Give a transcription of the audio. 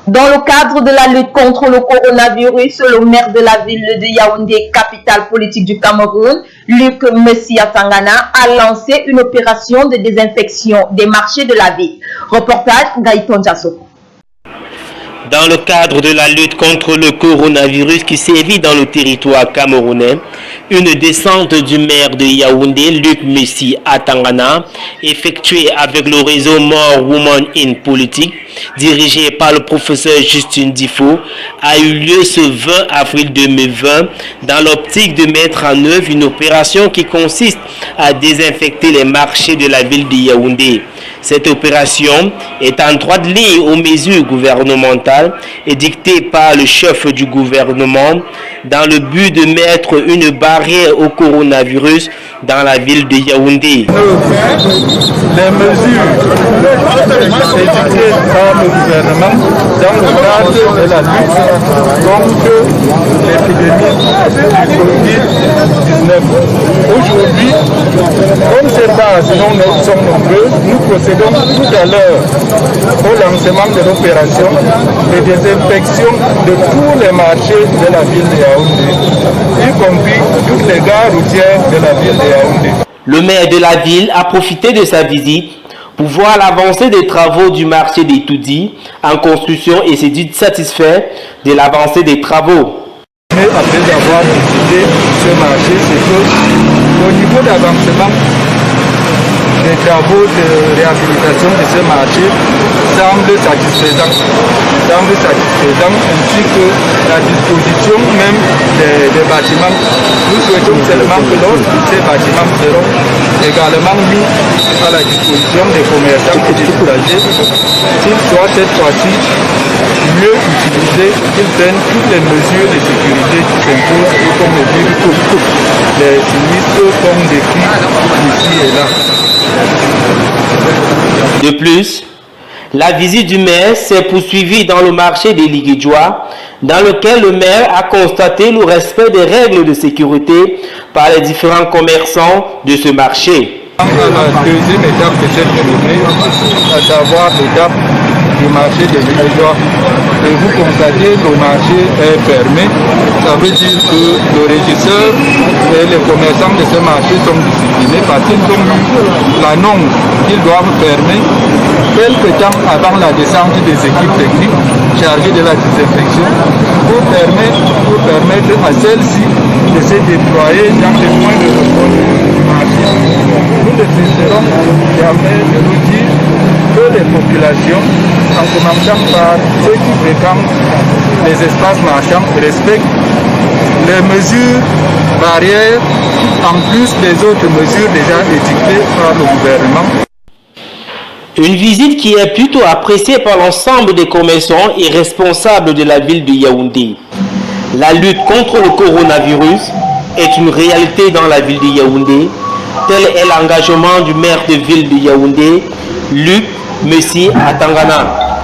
Dans le cadre de la lutte contre le coronavirus, le maire de la ville de Yaoundé, capitale politique du Cameroun, Luc Messia Tangana, a lancé une opération de désinfection des marchés de la ville. Reportage Gaïton Jassoko. Dans le cadre de la lutte contre le coronavirus qui sévit dans le territoire camerounais, une descente du maire de Yaoundé, Luc Messi Atangana, effectuée avec le réseau More Women in Politique, dirigé par le professeur Justin Difo, a eu lieu ce 20 avril 2020 dans l'optique de mettre en œuvre une opération qui consiste à désinfecter les marchés de la ville de Yaoundé. Cette opération est en droite ligne aux mesures gouvernementales édictées par le chef du gouvernement dans le but de mettre une barrière au coronavirus dans la ville de Yaoundé. Les mesures édictées par le gouvernement dans le cadre de la lutte contre l'épidémie du Covid-19. Aujourd'hui, comme ces bases non sont nombreuses, nous procédons tout à l'heure au lancement de l'opération de désinfection de tous les marchés de la ville de Yaoundé, y compris toutes les gares routières de la ville de Yaoundé. Le maire de la ville a profité de sa visite pour voir l'avancée des travaux du marché des Toudi en construction et s'est dit satisfait de l'avancée des travaux. Mais après avoir visité ce marché, c'est qu'au niveau d'avancement des travaux de réhabilitation de ce marché semble satisfaisant, ainsi que la disposition même des bâtiments. Nous souhaitons seulement que lorsque ces bâtiments seront également mis à la disposition des commerçants et des usagers, qu'ils soient cette fois-ci mieux utilisés, qu'ils prennent toutes les mesures de sécurité qui s'imposent et qu'on évite les sinistres comme des cris ici et là. De plus, la visite du maire s'est poursuivie dans le marché des Liguidjois, dans lequel le maire a constaté le respect des règles de sécurité par les différents commerçants de ce marché. À la deuxième étape de cette journée, à savoir l'étape du marché des Liguidjois, et vous constatez que le marché est fermé. Ça veut dire que le régisseur et les commerçants de ce marché sont disciplinés parce qu'ils ont eu la norme qu'ils doivent fermer quelques temps avant la descente des équipes techniques chargées de la désinfection pour permettre à celles-ci de se déployer dans les points de repos du marché. Nous essaierons jamais de nous dire que les populations, en commençant par ceux qui fréquentent les espaces marchands, respectent les mesures barrières en plus des autres mesures déjà édictées par le gouvernement. Une visite qui est plutôt appréciée par l'ensemble des commerçants et responsables de la ville de Yaoundé. La lutte contre le coronavirus est une réalité dans la ville de Yaoundé. Tel est l'engagement du maire de ville de Yaoundé, Luc Messi Atangana.